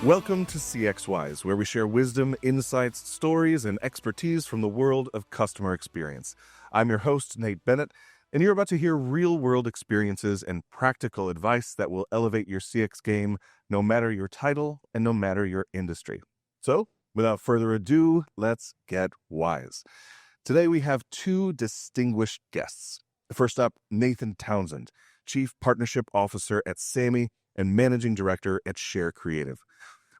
Welcome to CXWise, where we share wisdom, insights, stories, and expertise from the world of customer experience. I'm your host, Nate Bennett, and you're about to hear real-world experiences and practical advice that will elevate your CX game, no matter your title and no matter your industry. So, without further ado, let's get wise. Today we have two distinguished guests. First up, Nathan Townsend, Chief Partnership Officer at SAMY and Managing Director at Share Creative.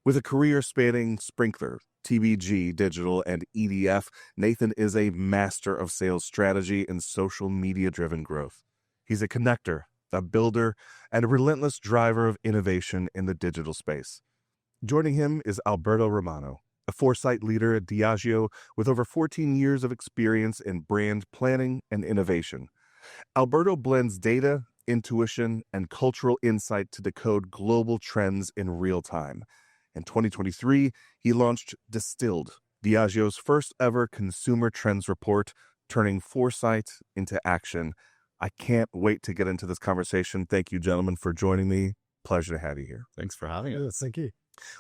With a career spanning Sprinklr, TBG, Digital, and EDF, Nathan is a master of sales strategy and social media-driven growth. He's a connector, a builder, and a relentless driver of innovation in the digital space. Joining him is Alberto Romano, a foresight leader at Diageo with over 14 years of experience in brand planning and innovation. Alberto blends data, intuition, and cultural insight to decode global trends in real time. In 2023, he launched Distilled, Diageo's first ever consumer trends report, turning foresight into action. I can't wait to get into this conversation. Thank you, gentlemen, for joining me. Pleasure to have you here. Thanks for having us. Yes, thank you.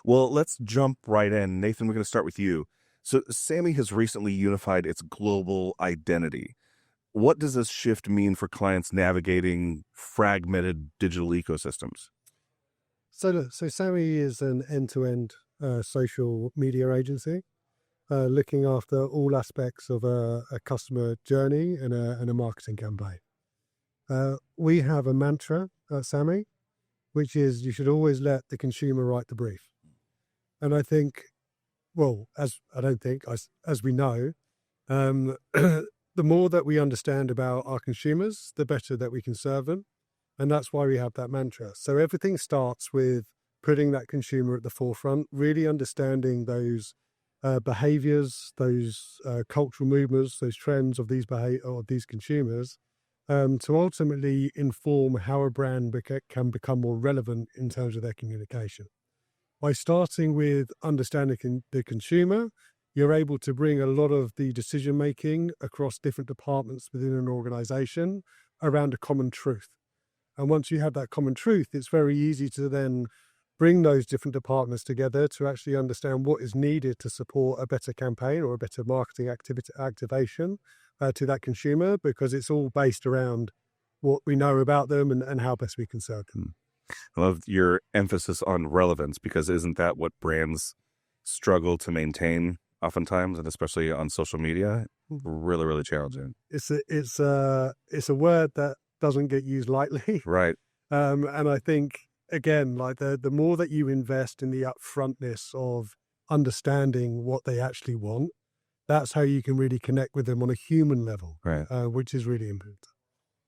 Well, let's jump right in. Nathan, we're going to start with you. So SAMY has recently unified its global identity. What does this shift mean for clients navigating fragmented digital ecosystems? So SAMY is an end-to-end social media agency, looking after all aspects of a customer journey and a marketing campaign. We have a mantra at SAMY, which is you should always let the consumer write the brief. And I think, as we know, the more that we understand about our consumers, the better that we can serve them. And that's why we have that mantra. So everything starts with putting that consumer at the forefront, really understanding those behaviors, those cultural movements, those trends of these consumers, to ultimately inform how a brand can become more relevant in terms of their communication. By starting with understanding the consumer, you're able to bring a lot of the decision-making across different departments within an organization around a common truth. And once you have that common truth, it's very easy to then bring those different departments together to actually understand what is needed to support a better campaign or a better marketing activation to that consumer, because it's all based around what we know about them and how best we can serve them. I love your emphasis on relevance, because isn't that what brands struggle to maintain oftentimes, and especially on social media? Really, really challenging. It's a word that doesn't get used lightly. Right. And I think, again, like the more that you invest in the upfrontness of understanding what they actually want, that's how you can really connect with them on a human level, Right. Which is really important.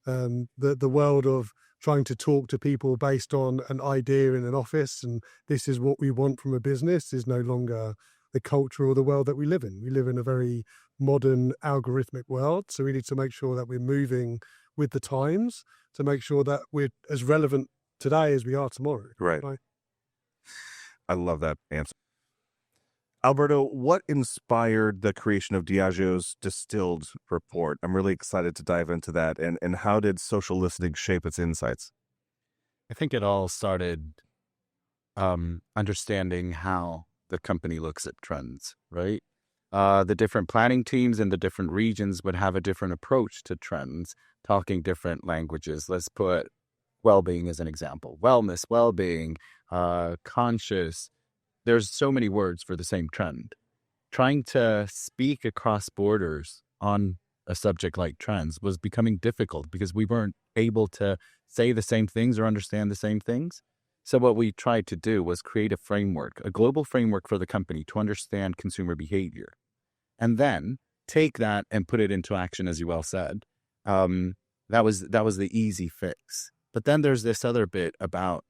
The world of trying to talk to people based on an idea in an office and this is what we want from a business is no longer the culture or the world that we live in. We live in a very modern algorithmic world. So we need to make sure that we're moving with the times to make sure that we're as relevant today as we are tomorrow. Right. I love that answer. Alberto, what inspired the creation of Diageo's Distilled report? I'm really excited to dive into that. And how did social listening shape its insights? I think it all started understanding how the company looks at trends, right? The different planning teams in the different regions would have a different approach to trends, talking different languages. Let's put well-being as an example. Wellness, well-being, conscious. There's so many words for the same trend. Trying to speak across borders on a subject like trends was becoming difficult because we weren't able to say the same things or understand the same things. So what we tried to do was create a framework, a global framework for the company to understand consumer behavior, and then take that and put it into action, as you well said. That was the easy fix. But then there's this other bit about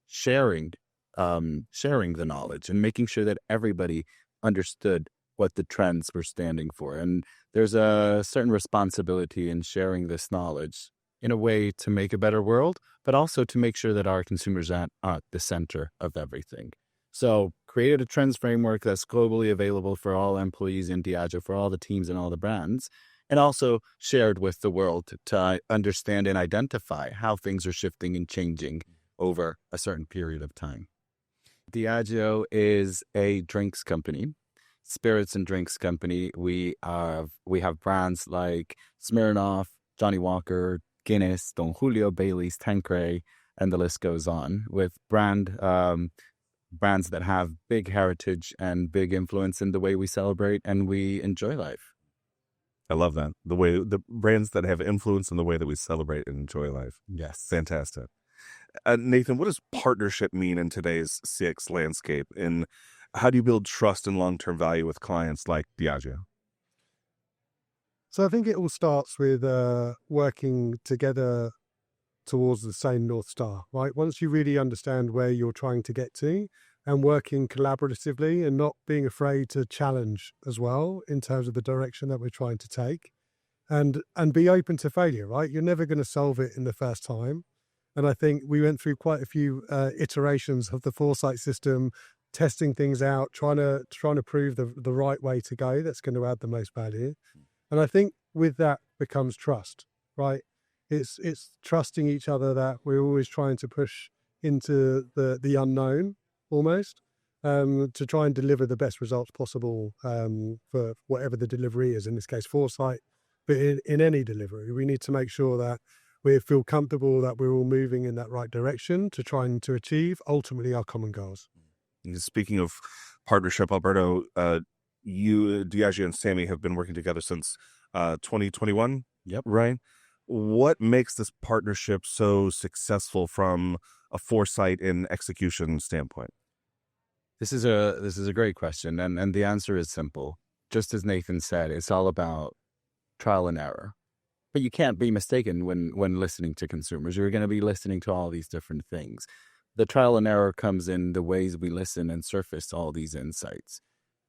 sharing the knowledge and making sure that everybody understood what the trends were standing for. And there's a certain responsibility in sharing this knowledge in a way to make a better world, but also to make sure that our consumers are at the center of everything. So created a trends framework that's globally available for all employees in Diageo, for all the teams and all the brands, and also shared with the world to understand and identify how things are shifting and changing over a certain period of time. Diageo is a drinks company, spirits and drinks company. We have brands like Smirnoff, Johnny Walker, Guinness, Don Julio, Bailey's, Tanqueray, and the list goes on, with brands that have big heritage and big influence in the way we celebrate and we enjoy life. I love that. The brands that have influence in the way that we celebrate and enjoy life. Yes. Fantastic. Nathan, what does partnership mean in today's CX landscape? And how do you build trust and long-term value with clients like Diageo? So I think it all starts with working together towards the same North Star, right? Once you really understand where you're trying to get to and working collaboratively and not being afraid to challenge as well in terms of the direction that we're trying to take, and be open to failure, right? You're never going to solve it in the first time. And I think we went through quite a few iterations of the Foresight system, testing things out, trying to prove the right way to go that's going to add the most value. And I think with that becomes trust, right? It's trusting each other that we're always trying to push into the unknown almost, to try and deliver the best results possible for whatever the delivery is, in this case Foresight. But in any delivery, we need to make sure that we feel comfortable that we're all moving in that right direction to trying to achieve ultimately our common goals. Speaking of partnership, Alberto, you, Diageo, and SAMY have been working together since 2021. Yep. Right. What makes this partnership so successful from a foresight and execution standpoint? This is a great question, and the answer is simple. Just as Nathan said, it's all about trial and error. But you can't be mistaken when listening to consumers. You're going to be listening to all these different things. The trial and error comes in the ways we listen and surface all these insights.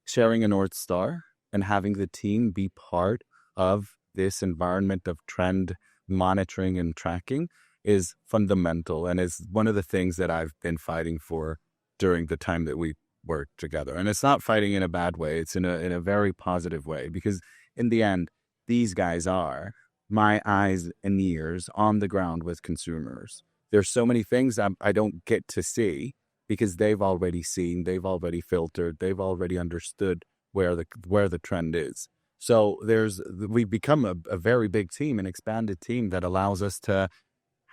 Sharing a North Star and having the team be part of this environment of trend monitoring and tracking is fundamental, and is one of the things that I've been fighting for during the time that we worked together. And it's not fighting in a bad way. It's in a very positive way, because in the end, these guys are my eyes and ears on the ground with consumers. There's so many things I don't get to see because they've already seen, they've already filtered, they've already understood where the trend is. So we've become a very big team, an expanded team that allows us to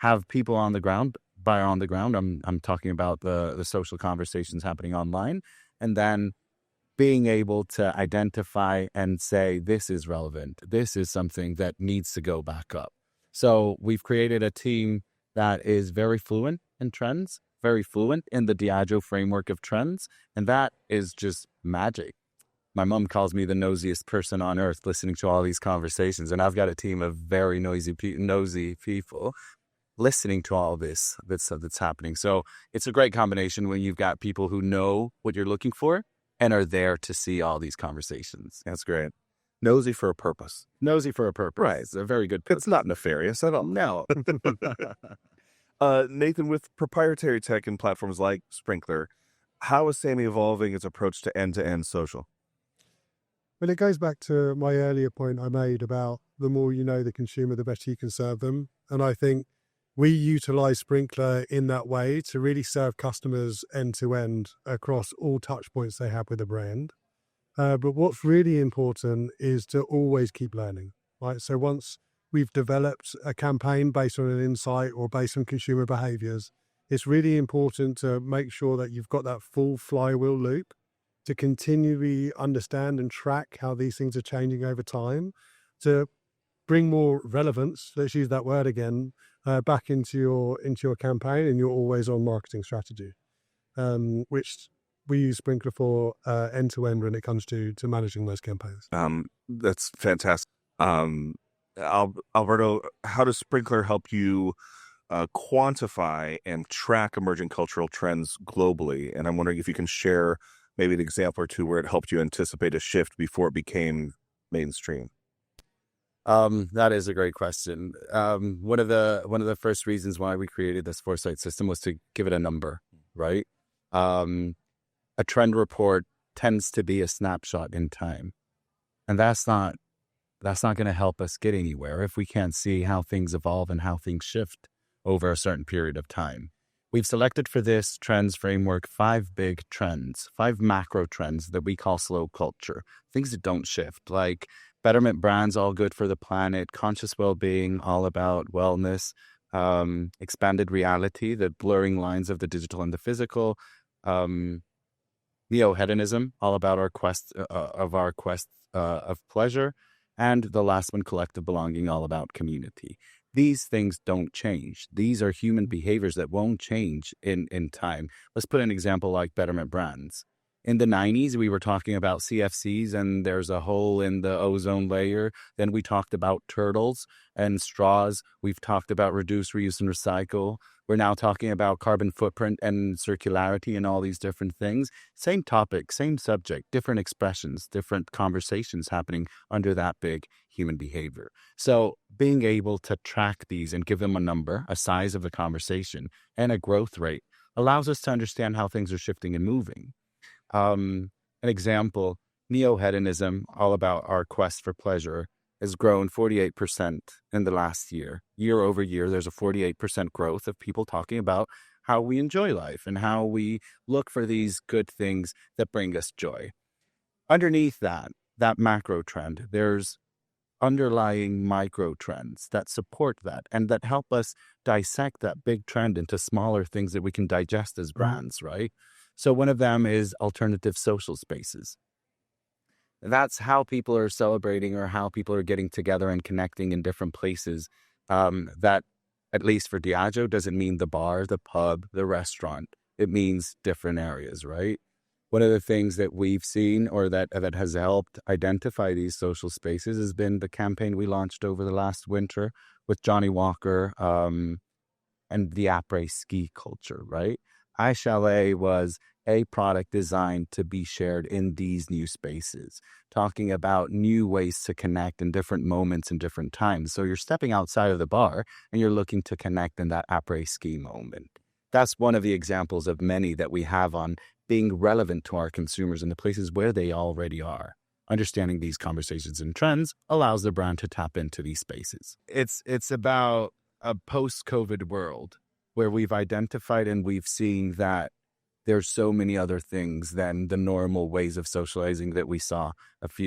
have people on the ground. By on the ground, I'm talking about the social conversations happening online, and then being able to identify and say, this is relevant. This is something that needs to go back up. So we've created a team that is very fluent in trends, very fluent in the Diageo framework of trends. And that is just magic. My mom calls me the nosiest person on earth listening to all these conversations. And I've got a team of very nosy people listening to all this stuff that's happening. So it's a great combination when you've got people who know what you're looking for and are there to see all these conversations. That's great. Nosy for a purpose. Nosy for a purpose. Right. It's a very good purpose. It's not nefarious at all. No. Nathan, with proprietary tech and platforms like Sprinklr, how is SAMY evolving its approach to end-to-end social? Well, it goes back to my earlier point I made about the more you know the consumer, the better you can serve them. And I think we utilize Sprinklr in that way to really serve customers end to end across all touch points they have with the brand. But what's really important is to always keep learning, right? So once we've developed a campaign based on an insight or based on consumer behaviors, it's really important to make sure that you've got that full flywheel loop to continually understand and track how these things are changing over time, to bring more relevance, let's use that word again, back into your campaign and your always on marketing strategy, which we use Sprinklr for end to end when it comes to managing those campaigns. That's fantastic. Alberto, how does Sprinklr help you quantify and track emerging cultural trends globally? And I'm wondering if you can share maybe an example or two where it helped you anticipate a shift before it became mainstream. That is a great question. One of the first reasons why we created this Foresight system was to give it a number, right? A trend report tends to be a snapshot in time, and that's not going to help us get anywhere if we can't see how things evolve and how things shift over a certain period of time. We've selected for this trends framework 5 big trends, 5 macro trends that we call slow culture, things that don't shift, like betterment brands, all good for the planet, conscious well-being, all about wellness, expanded reality, the blurring lines of the digital and the physical, Neo-Hedonism, all about our quest of pleasure, and the last one, collective belonging, all about community. These things don't change. These are human behaviors that won't change in time. Let's put an example like betterment brands. In the 90s, we were talking about CFCs and there's a hole in the ozone layer. Then we talked about turtles and straws. We've talked about reduce, reuse, and recycle. We're now talking about carbon footprint and circularity and all these different things. Same topic, same subject, different expressions, different conversations happening under that big human behavior. So being able to track these and give them a number, a size of the conversation, and a growth rate allows us to understand how things are shifting and moving. An example, Neo-Hedonism, all about our quest for pleasure, has grown 48% in the last year. Year over year, there's a 48% growth of people talking about how we enjoy life and how we look for these good things that bring us joy. Underneath that macro trend, there's underlying micro trends that support that and that help us dissect that big trend into smaller things that we can digest as brands, right? So one of them is alternative social spaces. That's how people are celebrating or how people are getting together and connecting in different places. That, at least for Diageo, doesn't mean the bar, the pub, the restaurant. It means different areas, right? One of the things that we've seen or that has helped identify these social spaces has been the campaign we launched over the last winter with Johnny Walker and the après-ski culture, right? iChalet was a product designed to be shared in these new spaces, talking about new ways to connect in different moments and different times. So you're stepping outside of the bar and you're looking to connect in that après-ski moment. That's one of the examples of many that we have on being relevant to our consumers in the places where they already are. Understanding these conversations and trends allows the brand to tap into these spaces. It's about a post-COVID world where we've identified and we've seen that there's so many other things than the normal ways of socializing that we saw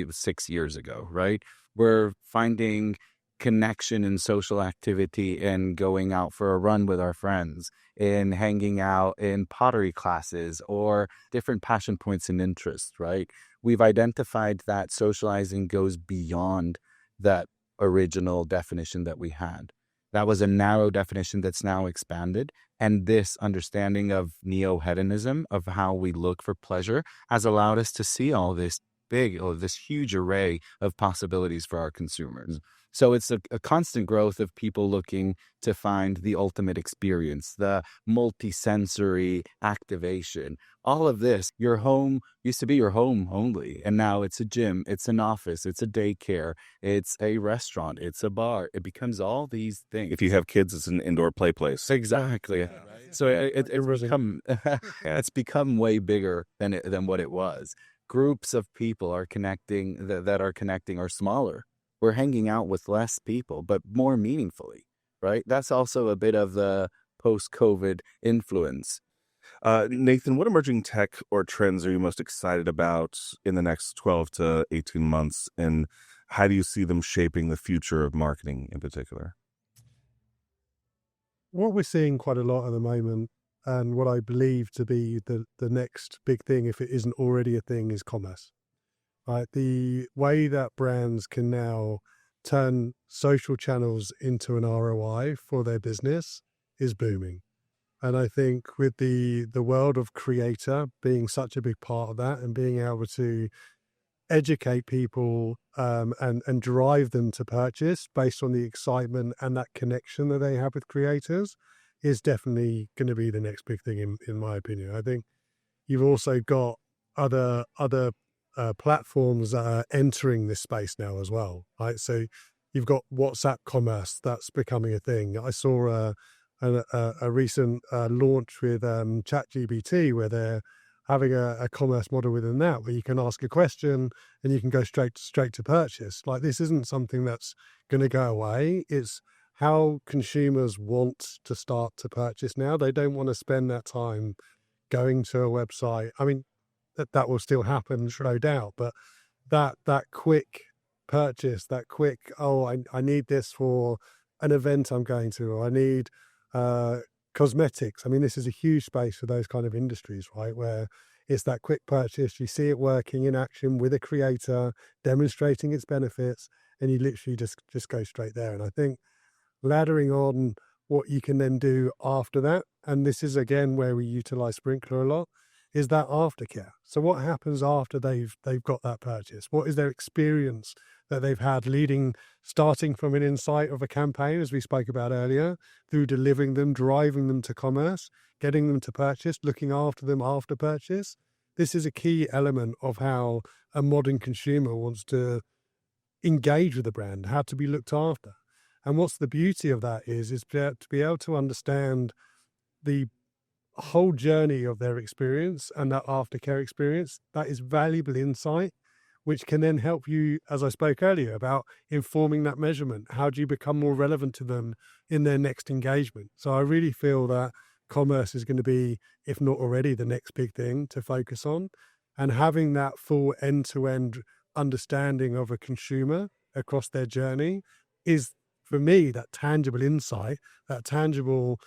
6 years ago, right? We're finding connection and social activity in going out for a run with our friends, in hanging out in pottery classes or different passion points and interests, right? We've identified that socializing goes beyond that original definition that we had. That was a narrow definition that's now expanded. And this understanding of neo-hedonism, of how we look for pleasure, has allowed us to see all this this huge array of possibilities for our consumers. So it's a constant growth of people looking to find the ultimate experience, the multi-sensory activation. All of this, your home used to be your home only, and now it's a gym, it's an office, it's a daycare, it's a restaurant, it's a bar. It becomes all these things. If you have kids, it's an indoor play place. Exactly. Right? So it's become way bigger than what it was. Groups of people are connecting that are connecting are smaller. We're hanging out with less people, but more meaningfully, right? That's also a bit of the post-COVID influence. Nathan, what emerging tech or trends are you most excited about in the next 12 to 18 months? And how do you see them shaping the future of marketing in particular? What we're seeing quite a lot at the moment, and what I believe to be the next big thing, if it isn't already a thing, is commerce. Right? The way that brands can now turn social channels into an ROI for their business is booming. And I think with the world of creator being such a big part of that and being able to educate people and drive them to purchase based on the excitement and that connection that they have with creators is definitely going to be the next big thing in my opinion. I think you've also got other platforms that are entering this space now as well, right? So you've got WhatsApp commerce that's becoming a thing. I saw a recent launch with ChatGPT where they're having a commerce model within that where you can ask a question and you can go straight to purchase. Like, this isn't something that's going to go away. It's how consumers want to start to purchase now. They don't want to spend that time going to a website. I mean, that will still happen, no doubt, but that quick purchase, that quick, I need this for an event I'm going to, or I need cosmetics. I mean, this is a huge space for those kind of industries, right? Where it's that quick purchase, you see it working in action with a creator, demonstrating its benefits, and you literally just go straight there. And I think laddering on what you can then do after that, and this is again where we utilize Sprinklr a lot, is that aftercare. So what happens after they've got that purchase? What is their experience that they've had starting from an insight of a campaign, as we spoke about earlier, through delivering them, driving them to commerce, getting them to purchase, looking after them after purchase? This is a key element of how a modern consumer wants to engage with the brand, how to be looked after. And what's the beauty of that is to be able to understand the whole journey of their experience and that aftercare experience. That is valuable insight, which can then help you, as I spoke earlier, about informing that measurement. How do you become more relevant to them in their next engagement? So I really feel that commerce is going to be, if not already, the next big thing to focus on. And having that full end-to-end understanding of a consumer across their journey is, for me, that tangible insight, that tangible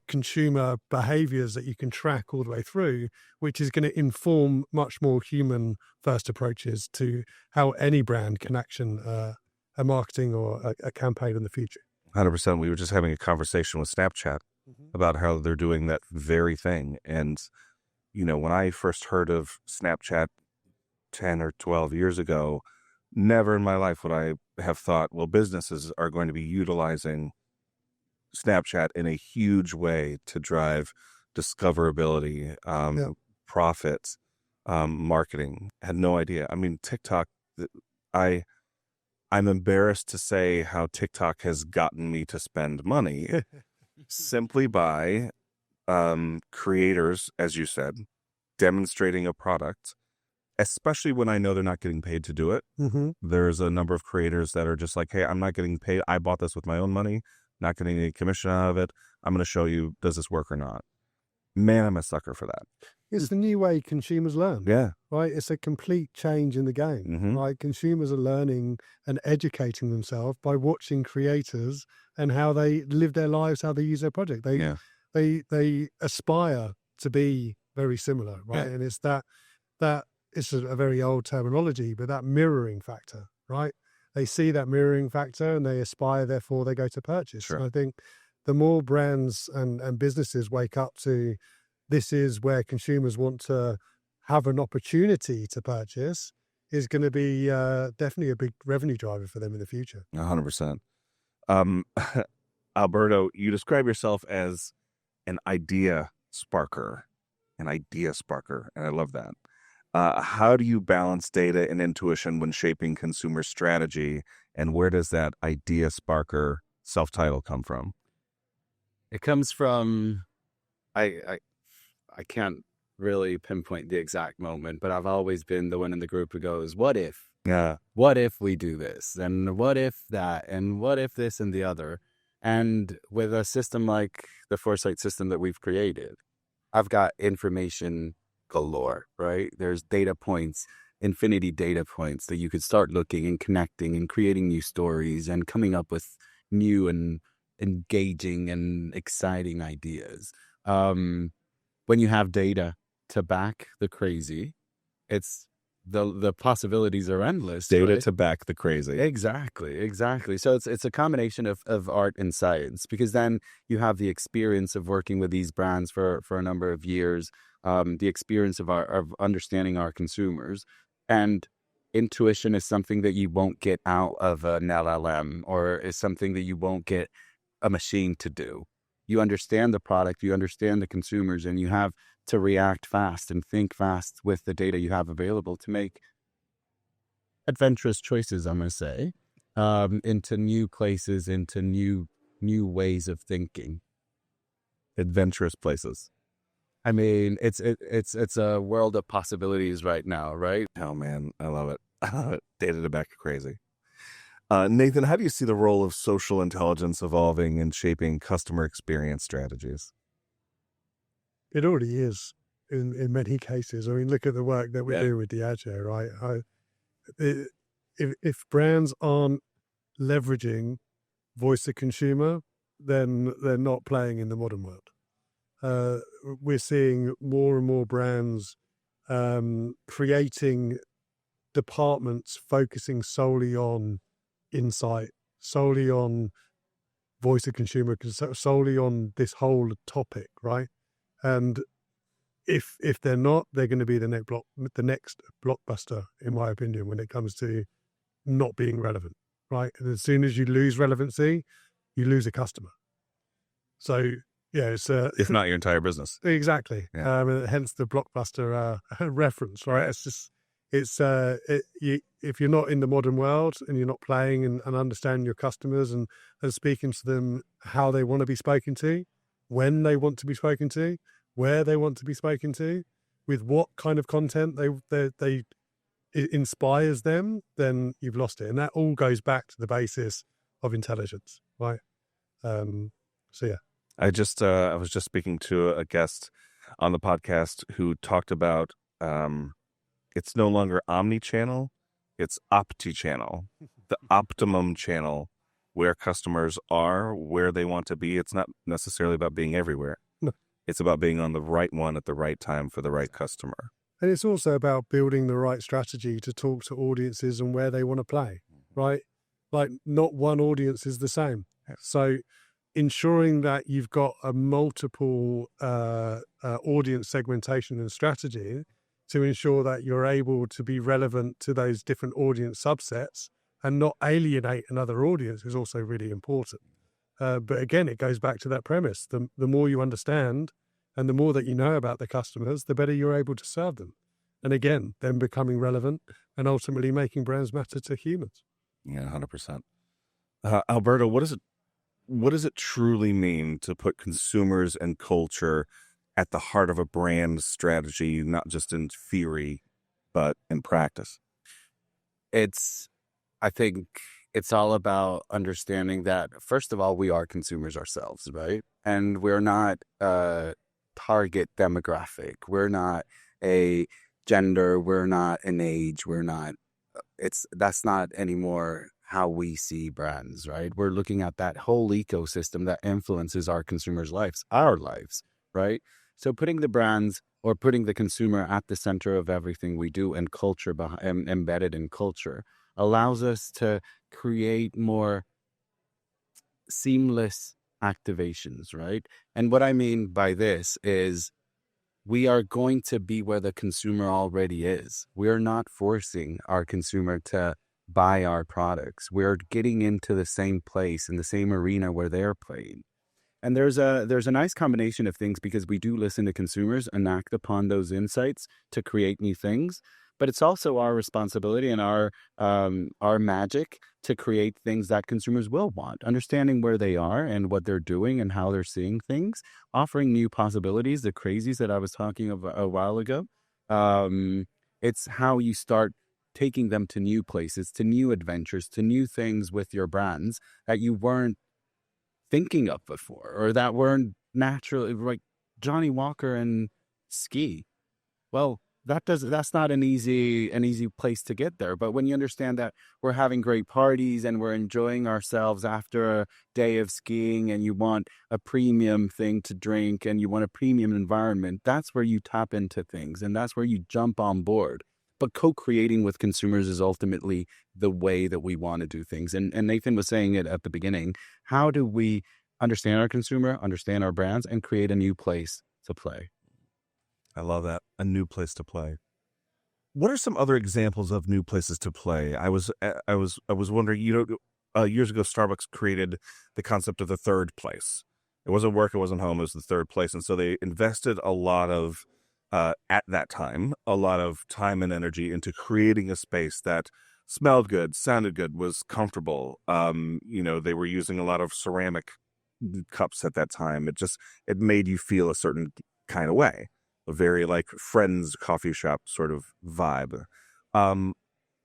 consumer behaviors that you can track all the way through, which is going to inform much more human first approaches to how any brand can action a marketing or a campaign in the future. 100%. We were just having a conversation with Snapchat about how they're doing that very thing. And, you know, when I first heard of Snapchat 10 or 12 years ago, never in my life would I have thought, well, businesses are going to be utilizing Snapchat in a huge way to drive discoverability, profits, marketing. Had no idea. I mean, TikTok, I'm embarrassed to say how TikTok has gotten me to spend money simply by creators, as you said, demonstrating a product, especially when I know they're not getting paid to do it. There's a number of creators that are just like, hey, I'm not getting paid. I bought this with my own money. Not getting any commission out of it. I'm going to show you, does this work or not? Man, I'm a sucker for that. It's the new way consumers learn. Yeah. Right? It's a complete change in the game. Right? Consumers are learning and educating themselves by watching creators and how they live their lives, how they use their project. They aspire to be very similar, right? Yeah. And it's that it's a very old terminology, but that mirroring factor, right? They see that mirroring factor and they aspire, therefore they go to purchase. Sure. And I think the more brands and businesses wake up to this is where consumers want to have an opportunity to purchase, is going to be definitely a big revenue driver for them in the future. 100%. Alberto, you describe yourself as an idea sparker, and I love that. How do you balance data and intuition when shaping consumer strategy, and where does that idea sparker self-title come from? It comes from, I can't really pinpoint the exact moment, but I've always been the one in the group who goes, what if? Yeah. What if we do this? And what if that? And what if this and the other? And with a system like the Foresight system that we've created, I've got information galore, right? There's data points, infinity data points that you could start looking and connecting and creating new stories and coming up with new and engaging and exciting ideas. When you have data to back the crazy, it's the possibilities are endless. Data right? to back the crazy. Exactly. So it's a combination of art and science, because then you have the experience of working with these brands for a number of years, the experience of understanding our consumers, and intuition is something that you won't get out of an LLM, or is something that you won't get a machine to do. You understand the product, you understand the consumers, and you have to react fast and think fast with the data you have available to make adventurous choices, I'm going to say, into new places, into new ways of thinking. Adventurous places. I mean, it's a world of possibilities right now, right? Oh man, I love it. Data to back the crazy. Nathan, how do you see the role of social intelligence evolving and shaping customer experience strategies? It already is in many cases. I mean, look at the work that we do with Diageo, right? If brands aren't leveraging voice of consumer, then they're not playing in the modern world. We're seeing more and more brands creating departments focusing solely on insight, solely on voice of consumer, solely on this whole topic, right? And if they're not, they're going to be the next blockbuster, in my opinion, when it comes to not being relevant, right? And as soon as you lose relevancy, you lose a customer. So yeah, it's if not your entire business. Exactly. Yeah. Hence the blockbuster reference, right? It's just if you're not in the modern world and you're not playing and understanding your customers and speaking to them how they want to be spoken to, when they want to be spoken to, where they want to be spoken to, with what kind of content they it inspires them, then you've lost it. And that all goes back to the basis of intelligence, right? So yeah. I was just speaking to a guest on the podcast who talked about it's no longer omni-channel, it's opti-channel, the optimum channel where customers are, where they want to be. It's not necessarily about being everywhere. No. It's about being on the right one at the right time for the right customer. And it's also about building the right strategy to talk to audiences and where they want to play, right? Like not one audience is the same. So ensuring that you've got a multiple audience segmentation and strategy to ensure that you're able to be relevant to those different audience subsets and not alienate another audience is also really important. But again, it goes back to that premise. The more you understand and the more that you know about the customers, the better you're able to serve them. And again, then becoming relevant and ultimately making brands matter to humans. Yeah, 100%. Alberto, what does it truly mean to put consumers and culture at the heart of a brand strategy, not just in theory, but in practice? I think it's all about understanding that, first of all, we are consumers ourselves, right? And we're not a target demographic. We're not a gender. We're not an age. That's not anymore how we see brands, right? We're looking at that whole ecosystem that influences our consumers' lives, our lives, right? So putting the brands or putting the consumer at the center of everything we do and culture embedded in culture allows us to create more seamless activations, right? And what I mean by this is we are going to be where the consumer already is. We're not forcing our consumer to buy our products. We're getting into the same place, in the same arena where they're playing. And there's a nice combination of things because we do listen to consumers and act upon those insights to create new things. But it's also our responsibility and our magic to create things that consumers will want, understanding where they are and what they're doing and how they're seeing things, offering new possibilities, the crazies that I was talking about a while ago. It's how you start taking them to new places, to new adventures, to new things with your brands that you weren't thinking of before or that weren't naturally, like Johnny Walker and ski. Well, that's not an easy place to get there. But when you understand that we're having great parties and we're enjoying ourselves after a day of skiing and you want a premium thing to drink and you want a premium environment, that's where you tap into things and that's where you jump on board. But co-creating with consumers is ultimately the way that we want to do things. And Nathan was saying it at the beginning. How do we understand our consumer, understand our brands, and create a new place to play? I love that. A new place to play. What are some other examples of new places to play? I was wondering, years ago, Starbucks created the concept of the third place. It wasn't work, it wasn't home, it was the third place. And so they invested a lot of, at that time, a lot of time and energy into creating a space that smelled good, sounded good, was comfortable. They were using a lot of ceramic cups at that time. It made you feel a certain kind of way. A very like Friends coffee shop sort of vibe.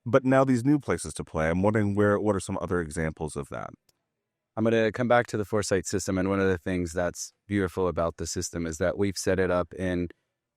But now these new places to play, I'm wondering what are some other examples of that? I'm going to come back to the Foresight system. And one of the things that's beautiful about the system is that we've set it up in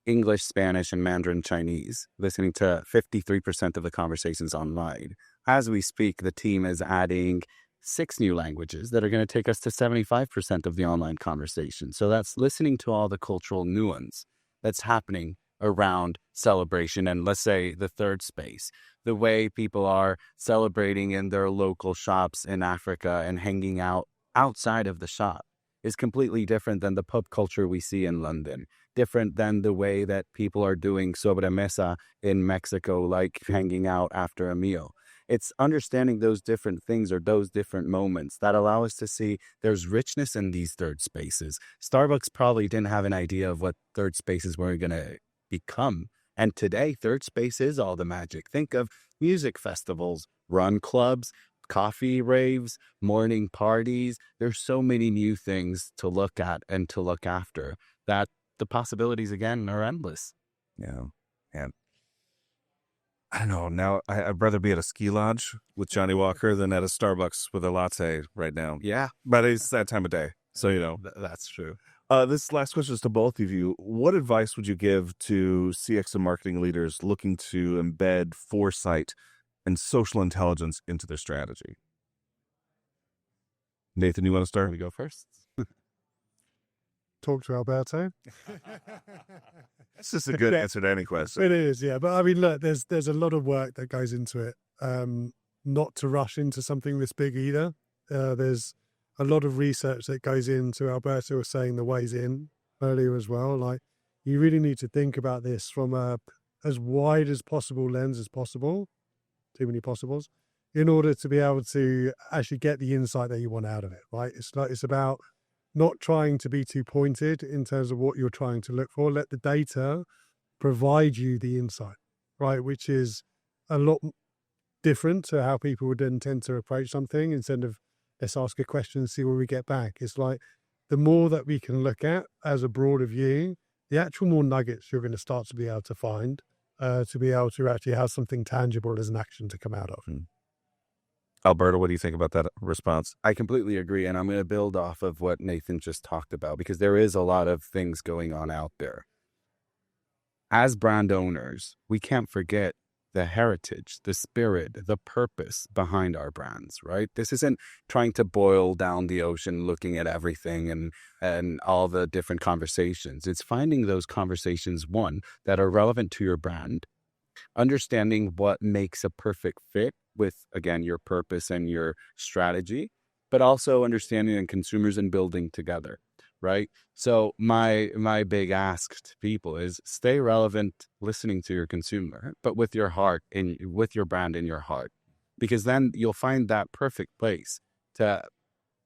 English, Spanish, and Mandarin Chinese, listening to 53% of the conversations online. As we speak, the team is adding 6 new languages that are going to take us to 75% of the online conversation. So that's listening to all the cultural nuance that's happening around celebration. And let's say the third space, the way people are celebrating in their local shops in Africa and hanging out outside of the shop is completely different than the pub culture we see in London, different than the way that people are doing sobremesa in Mexico, like hanging out after a meal. It's understanding those different things or those different moments that allow us to see there's richness in these third spaces. Starbucks probably didn't have an idea of what third spaces were going to become. And today, third space is all the magic. Think of music festivals, run clubs, coffee raves, morning parties. There's so many new things to look at and to look after that the possibilities, again, are endless. Yeah. And I don't know. Now, I'd rather be at a ski lodge with Johnny Walker than at a Starbucks with a latte right now. Yeah. But it's that time of day. So, That's true. This last question is to both of you. What advice would you give to CX and marketing leaders looking to embed foresight and social intelligence into their strategy? Nathan, you want to start? We go first. Talk to Alberto. That's just a good answer to any question. It is, yeah. But I mean, look, there's a lot of work that goes into it. Not to rush into something this big either. There's a lot of research that goes into, Alberto was saying, the ways in earlier as well. Like, you really need to think about this from a as wide as possible lens as possible, too many possibles, in order to be able to actually get the insight that you want out of it, right? It's about not trying to be too pointed in terms of what you're trying to look for. Let the data provide you the insight, right? Which is a lot different to how people would then tend to approach something instead of let's ask a question and see what we get back. It's like the more that we can look at as a broader view, the actual more nuggets you're going to start to be able to find, to be able to actually have something tangible as an action to come out of. Alberto, what do you think about that response? I completely agree. And I'm going to build off of what Nathan just talked about, because there is a lot of things going on out there. As brand owners, we can't forget the heritage, the spirit, the purpose behind our brands, right? This isn't trying to boil down the ocean, looking at everything and all the different conversations. It's finding those conversations, one, that are relevant to your brand, understanding what makes a perfect fit with, again, your purpose and your strategy, but also understanding the consumers and building together, right? So my big ask to people is stay relevant, listening to your consumer, but with your heart and with your brand in your heart, because then you'll find that perfect place to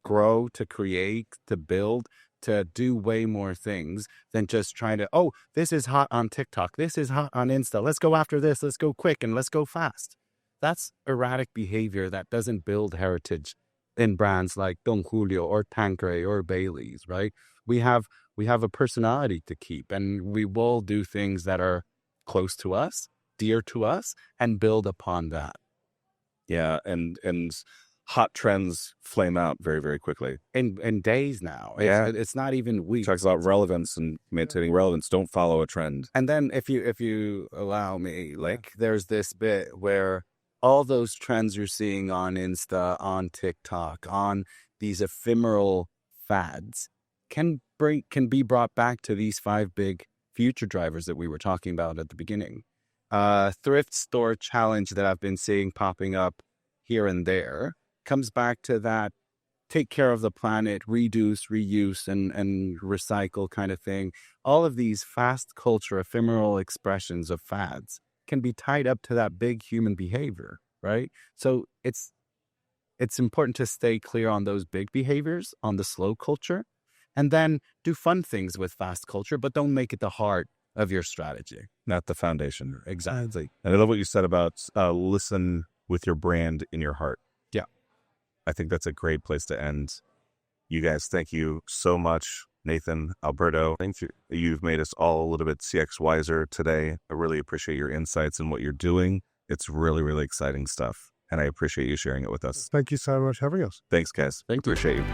grow, to create, to build, to do way more things than just trying to, oh, this is hot on TikTok, this is hot on Insta, let's go after this, let's go quick and let's go fast. That's erratic behavior that doesn't build heritage in brands like Don Julio or Tanqueray or Bailey's, right? We have a personality to keep, and we will do things that are close to us, dear to us, and build upon that. Yeah, and hot trends flame out very, very quickly. In days now. It's not even weeks. Talks about relevance and maintaining relevance. Don't follow a trend. And then if you allow me, like there's this bit where all those trends you're seeing on Insta, on TikTok, on these ephemeral fads can be brought back to these 5 big future drivers that we were talking about at the beginning. Thrift store challenge that I've been seeing popping up here and there comes back to that take care of the planet, reduce, reuse, and recycle kind of thing. All of these fast culture, ephemeral expressions of fads can be tied up to that big human behavior, right? So it's important to stay clear on those big behaviors, on the slow culture, and then do fun things with fast culture, but don't make it the heart of your strategy. Not the foundation. Exactly. And I love what you said about listen with your brand in your heart. Yeah. I think that's a great place to end. You guys, thank you so much. Nathan, Alberto, thank you. You've made us all a little bit CX wiser today. I really appreciate your insights and what you're doing It's really, really exciting stuff. And I appreciate you sharing it with us. Thank you so much for having us. Thanks, guys. Thank you. Appreciate you.